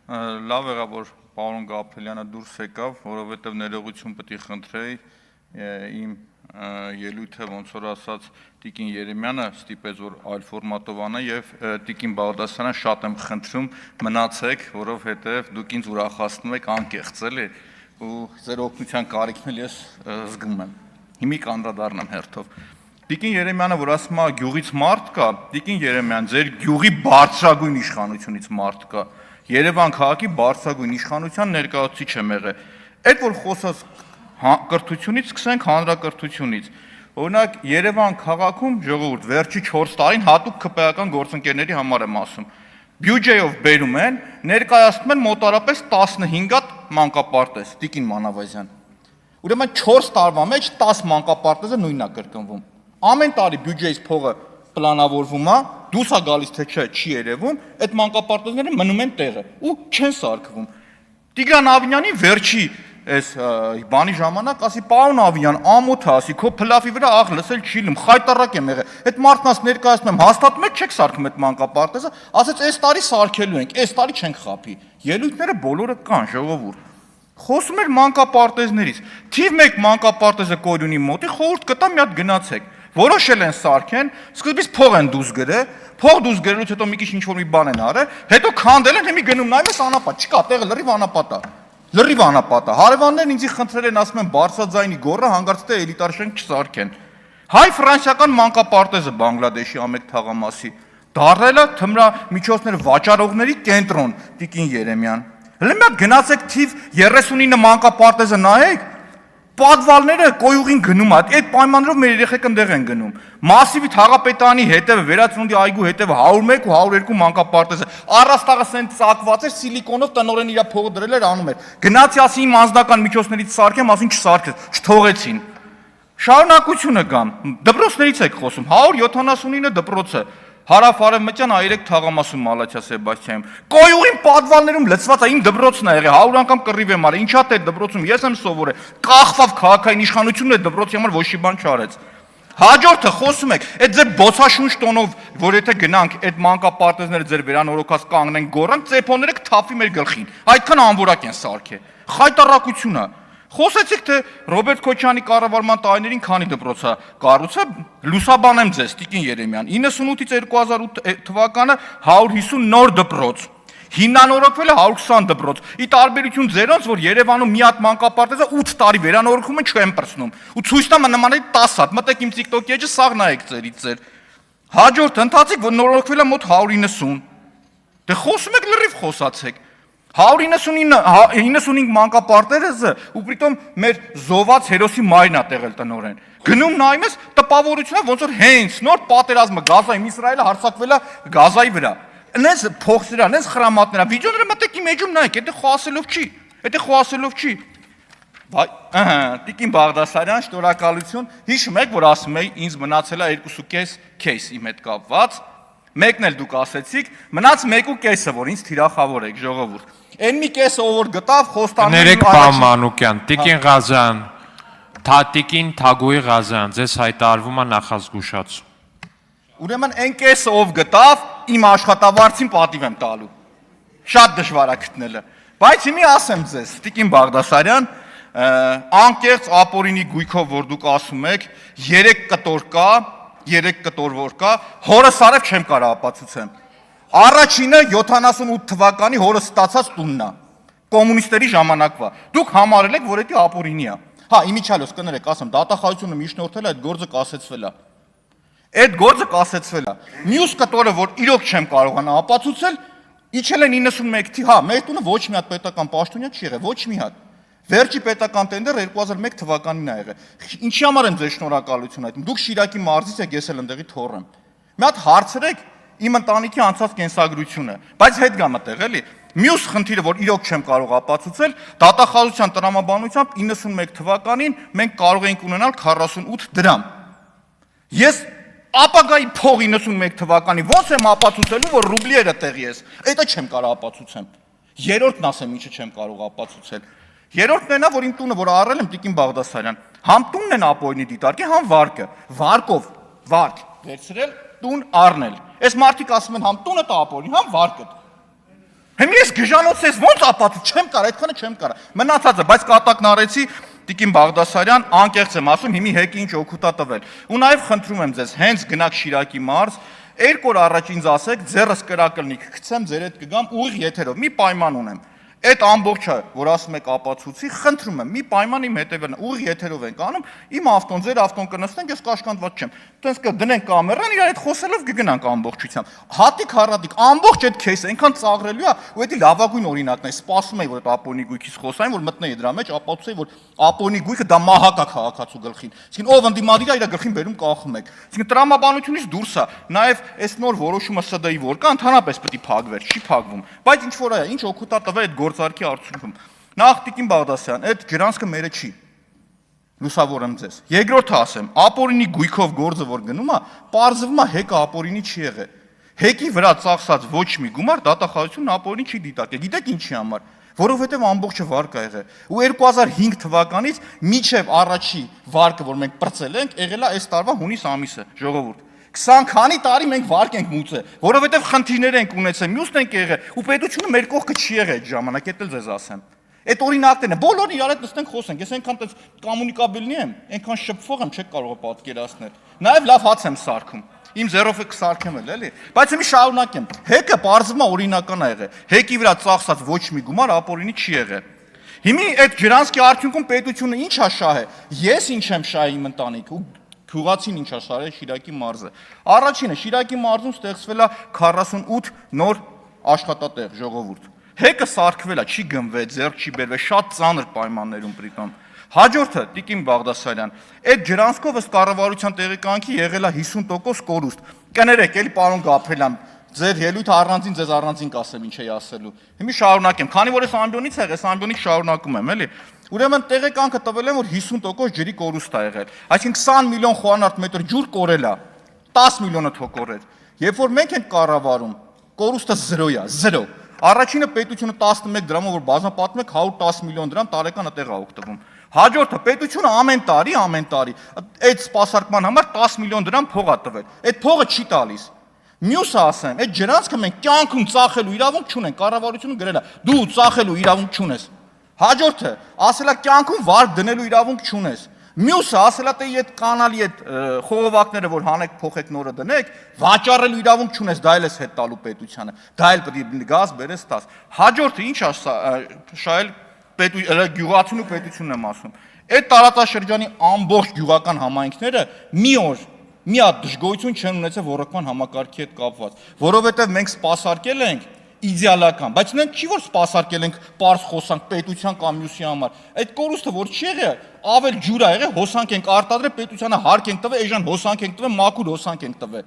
Լավ եղավ, որ պարոն Գաբրելյանը դուրս եկավ, որովհետև ներողություն պետք է խնդրեի իմ ելույթը ոնց որ ասած Տիկին Երեմյանը ստիպեց, որ այլ ֆորմատով անա եւ Տիկին Բաղդասարյան շատ եմ խնդրում մնացեք, որովհետև դուք ինձ ուրախացնում եք անկեղծ էլի ու ձեր օգնության կարիքն էլ ես զգում եմ։ Հիմի կանդրադառնամ հերթով։ Տիկին Երեմյանը, որ ասում է գյուղից մարդ կա, Տիկին Երեմյան, ձեր գյուղի բարձրագույն իշխանությունից մարդ կա։ Երևան քաղաքի բարձրագույն իշխանության ներկայացուցիչ եմ եղել։ Այդ որ խոսած կրթությունից սկսենք հանրակրթությունից։ Օրինակ Երևան քաղաքում ժողովուրդ վերջի 4 տարին հատուկ ԿՊ-ական գործընկերների համար եմ ասում։ Բյուջեով բերում են, ներկայացնում են մոտարապես 15 հատ մանկապարտեզ, Տիկին Մանավազյան։ Ուրեմն 4 տարվա մեջ 10 մանկապարտեզը նույնն է կրկնվում։ Ամեն տարի բյուջեից փողը պլանավորվում է, դուրս է գալիս թե չէ, չի երևում, այդ մանկապարտեզները մնում են տեղը ու չեն սարքվում։ Տիգրան Ավինյանի վերջի այս բանի ժամանակ ասի պարոն Ավինյան, ամոթ է, ասի քո փլավի վրա աղ լսել չի լում, խայտարակ եմ եղել։ Այդ մարդն ասում ներկայացնում եմ, հաստատում եք չեք սարքում այդ մանկապարտեզը, ասեց այս տարի սարքելու ենք, այս տարի չենք խափի։ Ելույթները բոլորը կան, ժողովուրդ։ Խոսում էր մանկապարտեզներից։ Թիվ 1 մանկապարտեզը Կորյունի մոտի խորհուրդ կտա մի հատ գնացեք։ Որոշել են սարքեն, սկզբից փող են դուրս գրել, փող դուրս գրելուց հետո մի քիչ ինչ-որ մի բան են արել, հետո քանդել են, հիմի գնում նայում ես անապատ, չկա, տեղը լրիվ անապատ է։ Լրիվ անապատ է։ Հարևաններն ինձի խնդրել են, ասում են բարձրաձայնի գոռը հանգարց թե էլիտար շենք չսարքեն։ Հայ-ֆրանսիական մանկապարտեզը Բանգլադեշի ամեկ թաղամասի դառել է թմրամիջոցներ վաճառողների կենտրոն, Տիկին Երեմյան։ Հələ մի հատ գնացեք թիվ 39 մանկապարտեզը նայեք, պատվալները կոյուղին գնում է, այդ պայմաններով մեր երեխեք ընդեղ են գնում։ Մասիվի Թաղապետարանի հետևը, Վերածնունդի այգու հետևը 101 ու 102 մանկապարտեզը, առաստաղը սեն ծակված էր, սիլիկոնով տնօրեն իր փողը դրել էր անում էր։ Գնացի ասի իմ անձնական միջոցներից սարքեմ, ասին չսարքեց, չթողեցին։ Շարունակությունը կան, դպրոցներից եք խոսում, 179 դպրոցը, Հարավ-արևմտյան A3 թաղամասում Մալաթիա Սեբաստիայում։ Կոյուղին պատվալներում լցված է, իմ դպրոցն է եղել, 100 անգամ կռիվ եմ արել, ինչա՞ թե դպրոցում, ես եմ սովորել, կախվավ քաղաքային իշխանությունն է դպրոցի համար ոչ մի բան չարեց։ Հաջորդը խոսում եք, այդ ձեր բոցաշունչ տոնով, որ եթե գնանք այդ մանկապարտեզները ձեր վերանորոգած կանգնեն գոռան, ծեփոնները կթափվի մեր գլխին։ Այդքան անորակ են սարքել։ Խայտարակություն է։ Խոսեցիք թե Ռոբերտ Քոչյանի կառավարման տարիներին քանի դպրոց է կառուցել, լուսաբանեմ ձեզ, Տիկին Երեմյան, 98-ից 2008 թվականը 150 նոր դպրոց, հիմնանորոգվել է 120 դպրոց, ի տարբերություն ձերոնց, որ Երևանում մի հատ մանկապարտեզը 8 տարի վերանորոգում են չեն պրծնում, ու ցույց տամ նմանայի 10 հատ, մտեք իմ TikTok էջը, սաղ նայեք ձերից ձեր։ Հաջորդ ընթացիկ, որ նորոգվել է մոտ 190, դե խոսում եք լրիվ խոսացեք։ 195 մանկապարտեզը ու պրիտոմ մեր զոհված հերոսի մայրն է տեղել տնօրեն։ Գնում նայում ես տպավորությունը ոնց որ հենց նոր պատերազմը Գազայում Իսրայելը հարձակվել է Գազայի վրա։ Նենց փոխսերա, նենց խրամատներա, վիդեոները մտեք իմ էջում նայեք, դա խոսելով չի, դա խոսելով չի։ Տիկին Բաղդասարյան, շնորհակալություն։ Հիշում եք, որ ասում էի, ինձ մնացել է 2.5 case իմ հետ կապված։ Մեկն էլ դուք ասեցիք, մնաց 1.5-ը, որ ինձ թիրախավոր եք, ժողովուրդ։ Այն մի կեսը ով որ գտավ խոստանում Ներեք պարոն Մանուկյան, Տիկին Ղազարյան, Տիկին Թագուհի Ղազարյան, ձեզ հայտարարվում է նախազգուշացում։ Ուրեմն այն կեսը ով գտավ, իմ աշխատավարձին պատիվ եմ տալու։ Շատ դժվար է գտնելը։ Բայց հիմի ասեմ ձեզ, Տիկին Բաղդասարյան, անկեղծ ապօրինի գույքով որ դուք ասում եք, 3 կտոր կա, 3 կտոր որ կա, հորս արև չեմ կարող ապացուցեմ։ Առաջինը 78 թվականի հորս ստացած տունն է, կոմունիստերի ժամանակվա։ Դուք համարել եք, որ դա ապօրինի է։ Հա, իմիջիալոս կներեք, ասեմ, դատախազությունը միջնորդել է, այդ գործը կասեցվել է։ Այդ գործը կասեցվել է։ Մյուս կտորը, որ իրոք չեմ կարողանա ապացուցել, իջել են 91 թի, հա, մեր տունը ոչ մի հատ պետական պաշտոնյա չի եղել, ոչ մի հատ։ Վերջի պետական տենդերը 2001 թվականին է եղել։ Ինչի համար եմ ձեզ շնորհակալություն հայտնում։ Դուք Շիրակի մարզից եք, ես էլ ընդեղի թոռ եմ։ Մի հատ հարցրեք իմ ընտանիքի անցած կենսագրությունը, բայց հետ գա մտեղ էլի։ Մյուս խնդիրը, որ իրոք չեմ կարող ապացուցել, դատախազության տրամաբանությամբ 91 թվականին մենք կարող էինք ունենալ 48 դրամ։ Ես ապագայի փող 91 թվականի ո՞նց եմ ապացուցելու, որ ռուբլիերը տեղի ես։ Դա չեմ կարող ապացուցեմ։ Երրորդն ասեմ, ինչը չեմ կարող ապացուցել։ Երրորդն այնա, որ իմ տունը, որ առել եմ Տիկին Բաղդասարյան, համ տունն են ապօրինի դիտարկի, համ վարկը, վարկով, վարկ վերցրել, տուն առնել։ Այս մարդիկ ասում են, համ տունը տա ապօրինի, համ վարկը։ Հիմա ես գժանոցես ոնց ապացուցի, չեմ կարող, այդքանը չեմ կարող։ Մնացածը, բայց կատակն արեցի Տիկին Բաղդասարյան, անկեղծ եմ ասում, հիմի հեկի ինչ օգուտ է տվել։ Ու նաև խնդրում եմ ձեզ, հենց գնաք Շիրակի մարզ, 2 օր առաջ ինձ ասեք, ձեռս կրակլնի կգցեմ, ձեր հետ կգամ ուղիղ եթերով։ Մի պայման ունեմ։ Այդ ամբողջը, որ ասում եք ապացուցի, խնդրում եմ, մի պայման իմ հետևն ուղիղ եթերով ենք անում, իմ ավտոն, ձեր ավտոն կնստենք, ես կաշկանդված չեմ։ Տենց կդնենք կամերան, իրար հետ խոսելով կգնանք ամբողջությամբ։ Հատիկ հառադիկ, ամբողջ այդ քեյսը այնքան ծաղրելու է, ու դա լավագույն օրինակն է։ Սպասում եմ, որ Ապոնի գույքից խոսային, որ մտնեի դրա մեջ, ապացուցեի, որ Ապոնի գույքը դա մահակա քաղաքացու գլխին։ Իսկին ով ընդդիմադիր է, իր գլխին բերում կախում եք։ Իսկին տրամաբանությունից դուրս է։ Նաև այս նոր որոշումը ՍԴ-ի որ կա, ընդհանրապես պետք է փակվեր, չի փակվում։ Բայց ինչ որ է, ինչ օգուտ է տվել այդ գործարքի արդյունքում։ Նախ Տիկին Բաղդասարյան, այդ ջրանցքը մերը չի։ Լուսավորեմ ձեզ։ Երկրորդը ասեմ, ապօրինի գույքով գործը որ գնում է, պարզվում է հեկը ապօրինի չի եղել։ Հեկի վրա ծախսած ոչ մի գումար դատախազությունն ապօրինի չի դիտարկել։ Գիտեք ինչի համար։ Որովհետև ամբողջը վարկ է եղել։ Ու 2005 թվականից մինչև առաջի վարկը, որ մենք պրծել ենք, եղել է այս տարվա հունիս ամիսը, ժողովուրդ։ 20 քանի տարի մենք վարկ ենք մուծել, որովհետև խնդիրներ ենք ունեցել, մյուսն ենք եղել, ու պետությունը մեր կողքը չի եղել այդ ժամանակ, դա էլ ձեզ ասեմ։ Այդ օրինակներն են, բոլորը իրար հետ նստենք խոսենք, ես այնքան տես կոմունիկաբելնի եմ, այնքան շփվող եմ, չեք կարող պատկերացնել։ Նաև լավ հաց եմ սարքում։ Իմ ձեռով եք սարքեմ էլի։ Բայց հիմա շարունակեմ։ Հեկը բարձվում է օրինական ա եղել։ Հեկի վրա ծախսած ոչ մի գումար ապօրինի չի եղել։ Հիմա այդ ջրանցքի արդյունքում պետությունը ինչ է շահել։ Ես ինչ եմ շահի իմ ընտանիքը, ու Գյուղացին ինչ է շահել Շիրակի մարզը։ Առաջինը Շիրակի մարզում ստեղծվել է 48 նոր աշխատատեղ, ժողովուրդ։ Հեկը սարքվել է, չի գնվել, ձեռք չի բերվել, շատ ծանր պայմաններում պրիտոմ։ Հաջորդը Տիկին Բաղդասարյան, այդ ջրանցքով ըստ կառավարության տեղեկանքի եղել է 50% կորուստ։ Կներեք, էլի պարոն Գաբրելյան, ձեր ելույթը առանձին ձեզ առանձին կասեմ ինչ էի ասելու։ Հիմա շարունակեմ, քանի որ ես ամբյոնից եղել, ես ամբյոնից շարունակում եմ, էլի։ Ուրեմն տեղեկանքը տվել են, որ 50% ջրի կորուստ է եղել։ Այսինքն 20 միլիոն խոհանարդ մետր ջուր կորել է, 10 միլիոնը թող կորել։ Երբ որ մենք ենք կառավարում, կորուստը 0 է, 0։ Առաջինը պետությունը 11 դրամով որ բազմապատում եք 110 միլիոն դրամ տարեկան այդտեղ է օգտվում։ Հաջորդը պետությունը ամեն տարի այդ սպասարկման համար 10 միլիոն դրամ փող է տվել։ Այդ փողը չի տալիս։ Մյուսը ասեմ, այդ ջրանցքը մենք կյանքում ծախելու իրավունք չունենք, կառավարությունը գրել է, դու ծախելու իրավունք չունես։ Հաջորդը ասել է կյանքում վարկ դնելու իրավունք չունես։ Մյուսը ասել է թե այդ կանալի այդ խողովակները որ հանեք փոխեք նորը դնեք, վաճառելու իրավունք չունես, դա էլ էս հետ տալու պետությանը։ Դա էլ պետք է գազ բերես տաս։ Հաջորդը ինչ է շահել գյուղացուն ու պետությունն եմ ասում։ Այդ տարածաշրջանի ամբողջ գյուղական համայնքները մի օր մի հատ դժգոհություն չեն ունեցել ռոռոկման համակարգի հետ կապված, որովհետև մենք սպասարկել ենք իդեալական, բայց մենք չի որ սպասարկել ենք պարզ խոսանք պետության կամ մյուսի համար։ Այդ կորուստը որ չի եղել, ավել ջուր ա եղել, հոսանք ենք արտադրել, պետությանը հարկ ենք տվել, այժմ հոսանք ենք տվել, մաքուր հոսանք ենք տվել։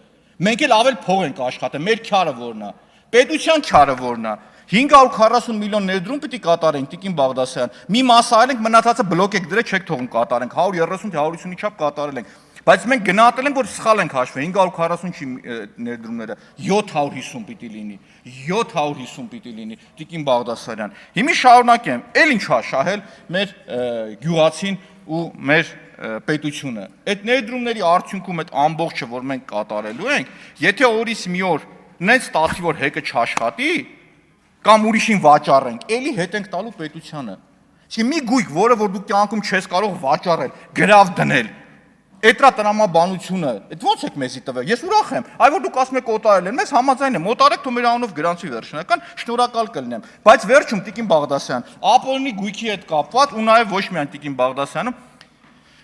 Մենք էլ ավել փող ենք աշխատել, մեր քյարը որն է։ Պետության քյարը որն է։ 540 միլիոն ներդրում պիտի կատարենք Տիկին Բաղդասարյան։ Մի մասը այլ ենք, մնացածը բլոկ եք դրել, չեք թողում կատարենք, 130-150-ի չափ կատարել ենք։ Բայց մենք գնահատել ենք, որ սխալ ենք հաշվել, 540 չի ներդրումները, 750 պիտի լինի, 750 պիտի լինի Տիկին Բաղդասարյան։ Հիմա շարունակեմ, էլ ինչ է շահել մեր գյուղացին ու մեր պետությունը։ Այդ ներդրումների արդյունքում այդ ամբողջը, որ մենք կատարելու ենք, եթե օրից մի օր նենց ստացի, որ հեկը չաշխատի, կամ ուրիշին վաճառենք, էլի հետ ենք տալու պետությանը։ Իսկ մի գույք, որը որ դու կյանքում չես կարող վաճառել, գրավ դնել, Էտրա տրամաբանությունը, այդ ո՞նց եք մեզի տվել։ Ես ուրախ եմ, այ որ դուք ասում եք օտարել են, մեզ համաձայն եմ, օտարեք թող մեր անունով գրանցվի վերջնական, շնորհակալ կլինեմ։ Բայց վերջում Տիկին Բաղդասարյան, ապօրինի գույքի հետ կապված ու նաև ոչ միայն Տիկին Բաղդասյանը,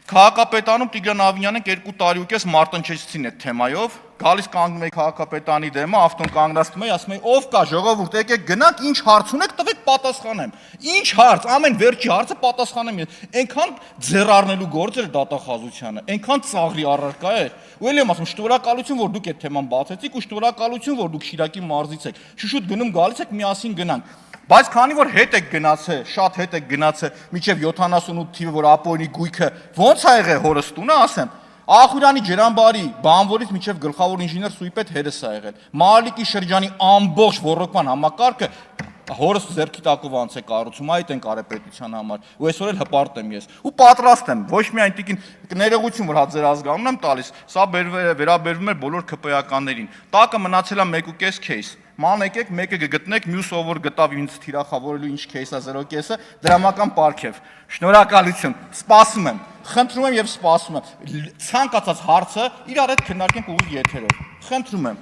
քաղաքապետանում Տիգրան Ավինյանն 2 տարի ու կես մարտնչեցին այդ թեմայով, գալիս կանգնում էի քաղաքապետանի դեմը, ավտոն կանգնացնում էի, ասում էի, ով կա ժողովուրդ, եկեք գնանք, ինչ հարց ունեք, տվեք պատասխանեմ։ Ինչ հարց, ամեն վերջի հարցը պատասխանեմ ես։ Այնքան ձեռառնելու գործ էր դատախազությանը, այնքան ծաղրի առարկա էր։ Ու էլ եմ ասում, շնորհակալություն, որ դուք այդ թեման բացեցիք ու շնորհակալություն, որ դուք Շիրակի մարզից եք։ Շուշուտ գնում գալիս եք, միասին գնանք։ Բայց քանի որ հետ եք գնացել, շատ հետ եք գնացել, մինչև 78 թիվը, որ ապօրինի գույքը ոնց ա եղել հորս տունը, ասեմ, Ախուրյանի ջրամբարի բանվորից մինչև գլխավոր ինժեներ Սուիպետ հերս ա եղել։ Մահալիկի շրջանի ամբողջ ռոռոկման համակարգը հորս ձեռքի տակով անց է կառուցում, այդ են կարել պետության համար։ Ու այսօր էլ հպարտ եմ ես։ Ու պատրաստ եմ, ոչ միայն Տիկին ներողություն, որ հա ձեր ազգանուն եմ տալիս, սա վերաբերվում է բոլոր ԿՊ-ականներին։ Տակը մնացել է 1.5 քեյս։ ման եկեք, մեկը կգտնեք, մյուսը ով որ գտավ ինձ թիրախավորելու ինչ кейսա 0.5-ը, դրամական պարգև։ Շնորհակալություն։ Սպասում եմ։ Խնդրում եմ եւ սպասում եմ։ Ցանկացած հարցը իրար հետ քննարկենք ուղիղ եթերով։ Խնդրում եմ։